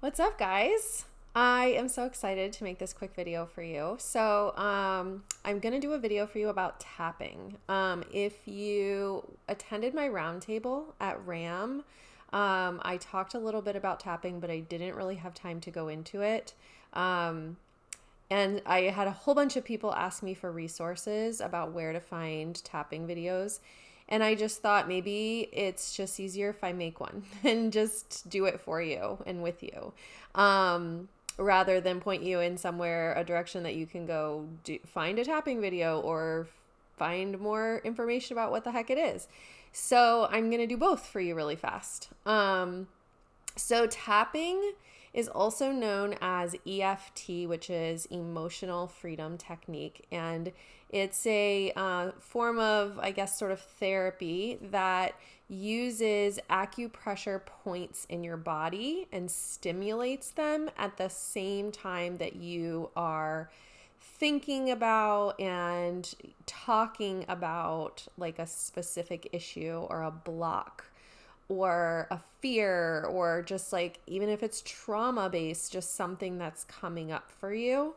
What's up, guys? I am so excited to make this quick video for you. I'm going to do a video for you about tapping. If you attended my roundtable at RAM, I talked a little bit about tapping, but I didn't really have time to go into it. And I had a whole bunch of people ask me for resources about where to find tapping videos. And I just thought maybe it's just easier if I make one and just do it for you and with you, rather than point you in somewhere, a direction that you can go find a tapping video or find more information about what the heck it is. So I'm going to do both for you really fast. So tapping is also known as EFT, which is Emotional Freedom Technique. And it's a form of, I guess, sort of therapy that uses acupressure points in your body and stimulates them at the same time that you are thinking about and talking about like a specific issue or a block or a fear, or just like, even if it's trauma based, just something that's coming up for you.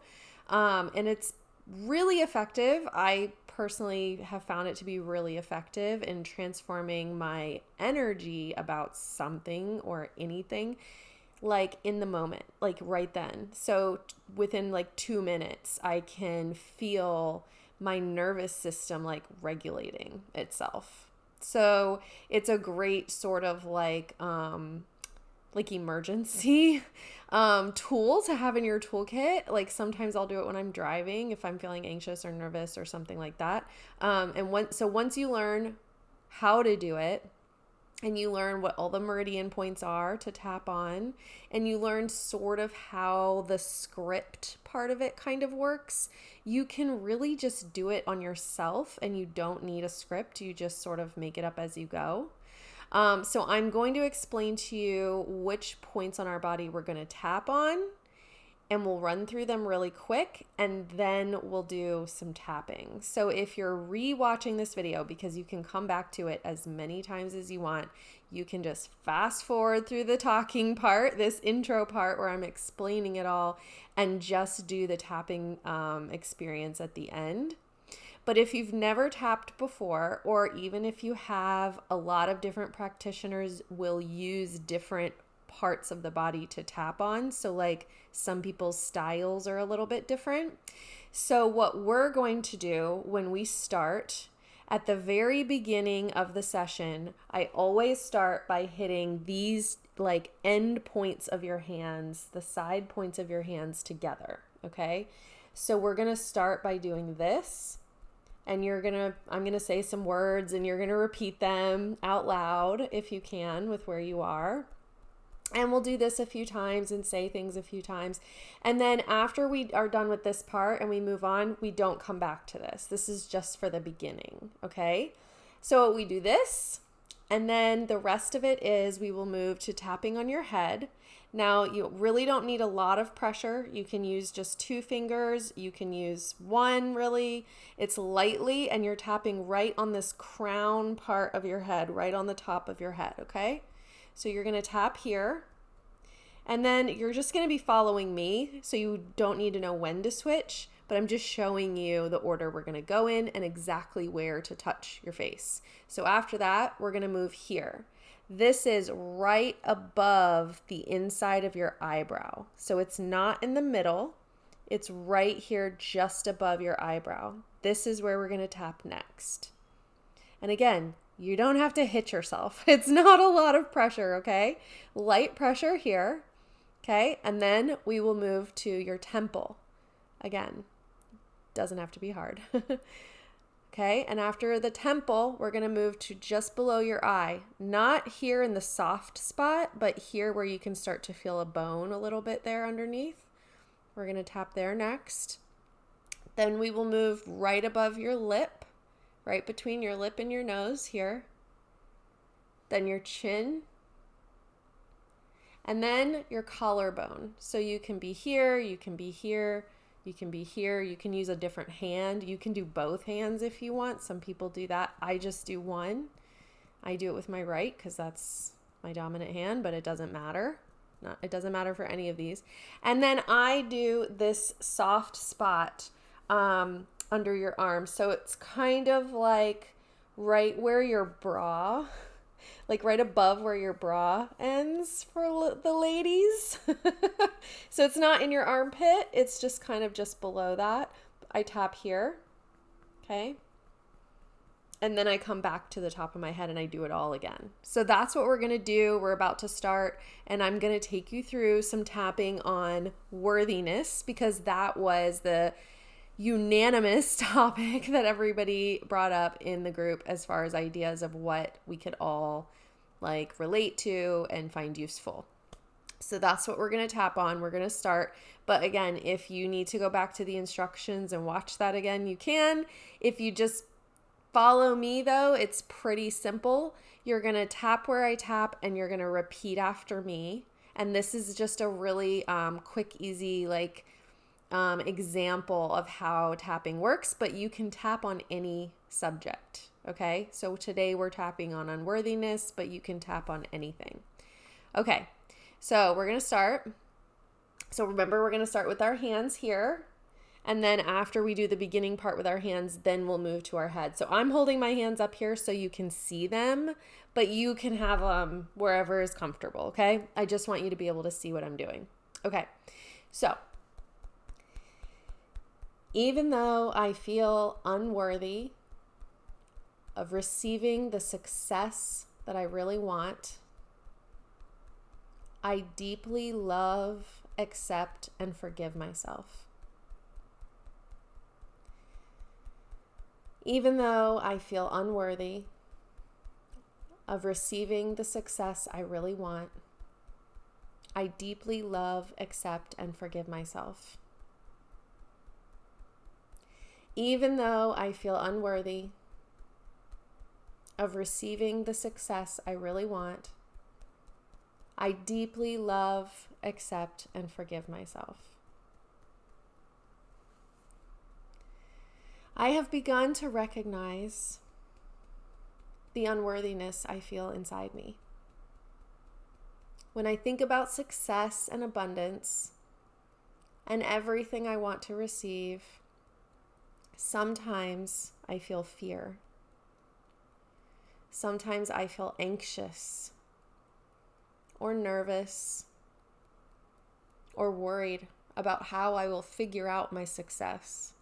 And it's really effective. I personally have found it to be really effective in transforming my energy about something or anything, like in the moment, like right then. So within like 2 minutes, I can feel my nervous system like regulating itself. So it's a great sort of like emergency tool to have in your toolkit. Like sometimes I'll do it when I'm driving if I'm feeling anxious or nervous or something like that. Once you learn how to do it, and you learn what all the meridian points are to tap on, and you learn sort of how the script part of it kind of works, you can really just do it on yourself, and you don't need a script. You just sort of make it up as you go. So I'm going to explain to you which points on our body we're going to tap on, and we'll run through them really quick, and then we'll do some tapping. So if you're re-watching this video, because you can come back to it as many times as you want, you can just fast forward through the talking part, this intro part where I'm explaining it all, and just do the tapping experience at the end. But if you've never tapped before, or even if you have, a lot of different practitioners will use different parts of the body to tap on. So like some people's styles are a little bit different. So what we're going to do when we start, at the very beginning of the session, I always start by hitting these like end points of your hands, the side points of your hands together. Okay. So we're going to start by doing this. And I'm going to say some words, and you're going to repeat them out loud if you can with where you are. And we'll do this a few times and say things a few times. And then after we are done with this part and we move on, we don't come back to this. This is just for the beginning, okay? So we do this, and then the rest of it is we will move to tapping on your head. Now, you really don't need a lot of pressure. You can use just 2 fingers. You can use 1, really. It's lightly, and you're tapping right on this crown part of your head, right on the top of your head, okay? So you're going to tap here, and then you're just going to be following me, so you don't need to know when to switch, but I'm just showing you the order we're going to go in and exactly where to touch your face. So after that, we're going to move here. This is right above the inside of your eyebrow. So it's not in the middle. It's right here just above your eyebrow. This is where we're going to tap next. And again, you don't have to hit yourself. It's not a lot of pressure, okay? Light pressure here, okay? And then we will move to your temple. Again, doesn't have to be hard. Okay, and after the temple, we're going to move to just below your eye. Not here in the soft spot, but here where you can start to feel a bone a little bit there underneath. We're going to tap there next. Then we will move right above your lip, right between your lip and your nose here. Then your chin. And then your collarbone. So you can be here, you can be here, you can be here. You can use a different hand. You can do both hands if you want. Some people do that. I just do one. I do it with my right because that's my dominant hand, but it doesn't matter. It doesn't matter for any of these. And then I do this soft spot under your arm. So it's kind of like right where your bra, like right above where your bra ends for the ladies. So it's not in your armpit. It's just kind of just below that. I tap here. Okay. And then I come back to the top of my head and I do it all again. So that's what we're going to do. We're about to start, and I'm going to take you through some tapping on worthiness, because that was the unanimous topic that everybody brought up in the group as far as ideas of what we could all like relate to and find useful. So that's what we're going to tap on. We're going to start. But again, if you need to go back to the instructions and watch that again, you can. If you just follow me though, it's pretty simple. You're going to tap where I tap and you're going to repeat after me. And this is just a really quick, easy, example of how tapping works, but you can tap on any subject. Okay. So today we're tapping on unworthiness, but you can tap on anything. Okay. So we're going to start. So remember, we're going to start with our hands here. And then after we do the beginning part with our hands, then we'll move to our head. So I'm holding my hands up here so you can see them, but you can have them wherever is comfortable, okay? I just want you to be able to see what I'm doing. Okay, so even though I feel unworthy of receiving the success that I really want, I deeply love, accept, and forgive myself. Even though I feel unworthy of receiving the success I really want, I deeply love, accept, and forgive myself. Even though I feel unworthy of receiving the success I really want, I deeply love, accept, and forgive myself. I have begun to recognize the unworthiness I feel inside me. When I think about success and abundance and everything I want to receive, sometimes I feel fear. Sometimes I feel anxious or nervous or worried about how I will figure out my success,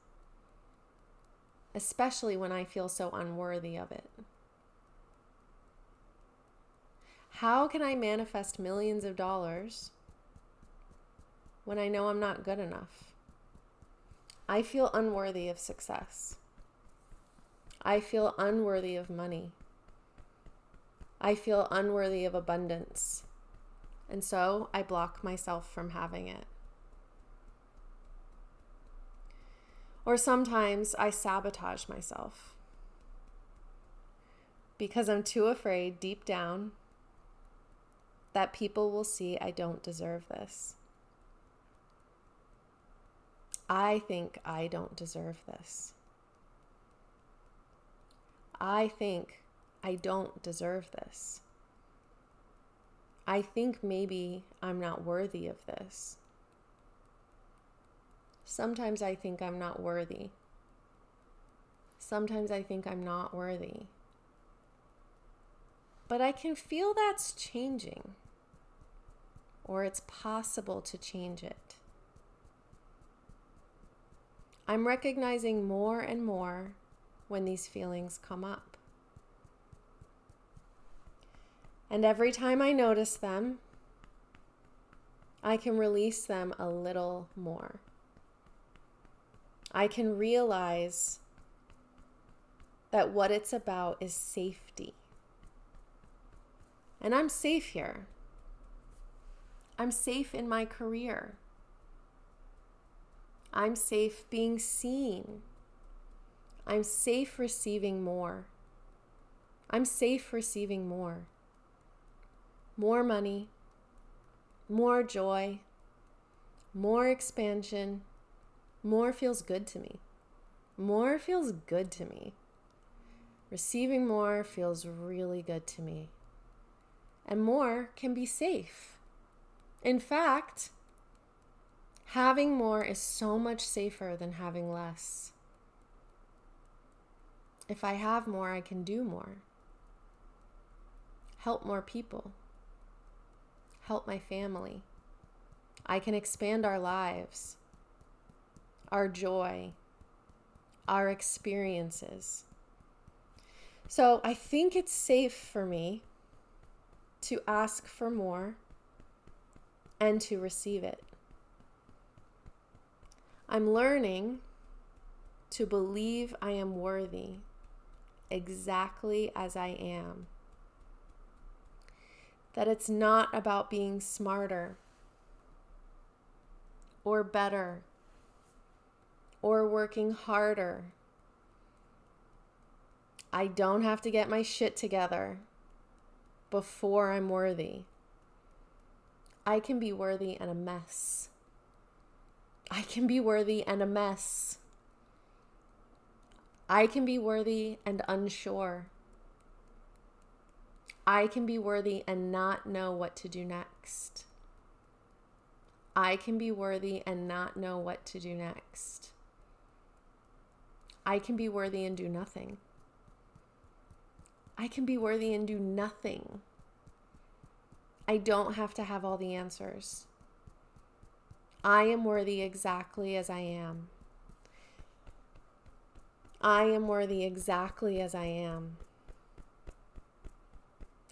especially when I feel so unworthy of it. How can I manifest millions of dollars when I know I'm not good enough? I feel unworthy of success. I feel unworthy of money. I feel unworthy of abundance. And so I block myself from having it. Or sometimes I sabotage myself because I'm too afraid deep down that people will see I don't deserve this. I think I don't deserve this. I think I don't deserve this. I think maybe I'm not worthy of this. Sometimes I think I'm not worthy. Sometimes I think I'm not worthy. But I can feel that's changing, or it's possible to change it. I'm recognizing more and more when these feelings come up. And every time I notice them, I can release them a little more. I can realize that what it's about is safety. And I'm safe here. I'm safe in my career. I'm safe being seen. I'm safe receiving more. I'm safe receiving more. More money, more joy, more expansion. More feels good to me. More feels good to me. Receiving more feels really good to me. And more can be safe. In fact, having more is so much safer than having less. If I have more, I can do more. Help more people. Help my family. I can expand our lives, our joy, our experiences. So I think it's safe for me to ask for more and to receive it. I'm learning to believe I am worthy exactly as I am. That it's not about being smarter or better or working harder. I don't have to get my shit together before I'm worthy. I can be worthy and a mess. I can be worthy and a mess. I can be worthy and unsure. I can be worthy and not know what to do next. I can be worthy and not know what to do next. I can be worthy and do nothing. I can be worthy and do nothing. I don't have to have all the answers. I am worthy exactly as I am. I am worthy exactly as I am.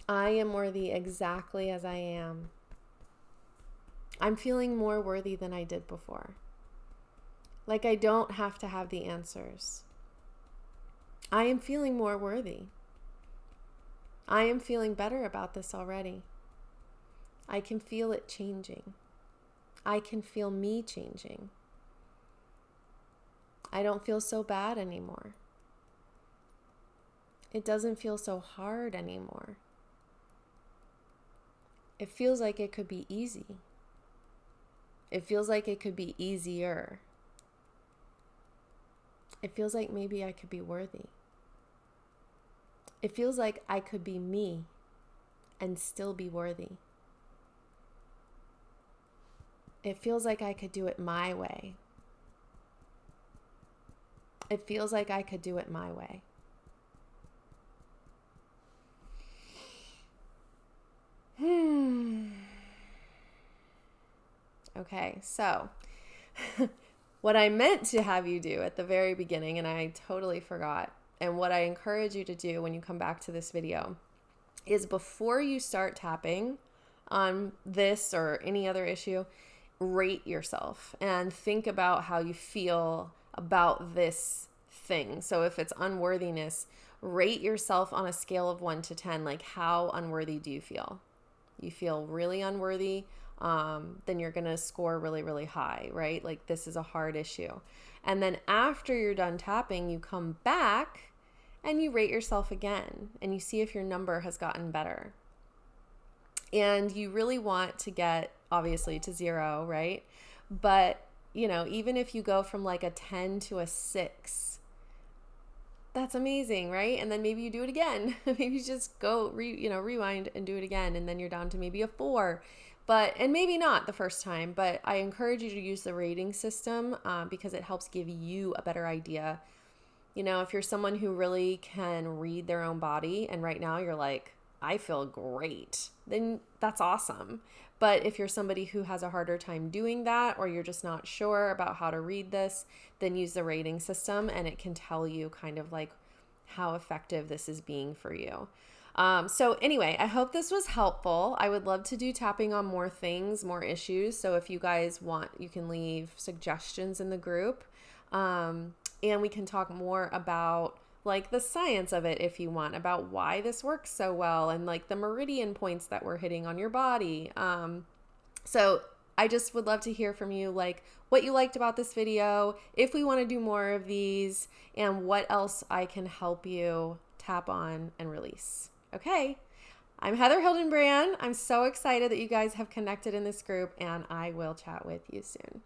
I am worthy exactly as I am. I'm feeling more worthy than I did before. Like I don't have to have the answers. I am feeling more worthy. I am feeling better about this already. I can feel it changing. I can feel me changing. I don't feel so bad anymore. It doesn't feel so hard anymore. It feels like it could be easy. It feels like it could be easier. It feels like maybe I could be worthy. It feels like I could be me and still be worthy. It feels like I could do it my way. It feels like I could do it my way. Okay, so what I meant to have you do at the very beginning, and I totally forgot, and what I encourage you to do when you come back to this video, is before you start tapping on this or any other issue, rate yourself and think about how you feel about this thing. So if it's unworthiness, rate yourself on a scale of 1 to 10. Like, how unworthy do you feel? You feel really unworthy, then you're going to score really, really high, right? Like, this is a hard issue. And then after you're done tapping, you come back and you rate yourself again and you see if your number has gotten better. And you really want to get, obviously, to 0, right? But, you know, even if you go from like a 10 to a 6, that's amazing, right? And then maybe you do it again. Maybe you just go, rewind and do it again. And then you're down to maybe a 4. And maybe not the first time, but I encourage you to use the rating system because it helps give you a better idea. You know, if you're someone who really can read their own body and right now you're like, I feel great, then that's awesome. But if you're somebody who has a harder time doing that, or you're just not sure about how to read this, then use the rating system and it can tell you kind of like how effective this is being for you. So anyway, I hope this was helpful. I would love to do tapping on more things, more issues. So if you guys want, you can leave suggestions in the group. And we can talk more about like the science of it if you want, about why this works so well and like the meridian points that we're hitting on your body. So I just would love to hear from you, like what you liked about this video, if we want to do more of these, and what else I can help you tap on and release. Okay. I'm Heather Hildenbrand. I'm so excited that you guys have connected in this group, and I will chat with you soon.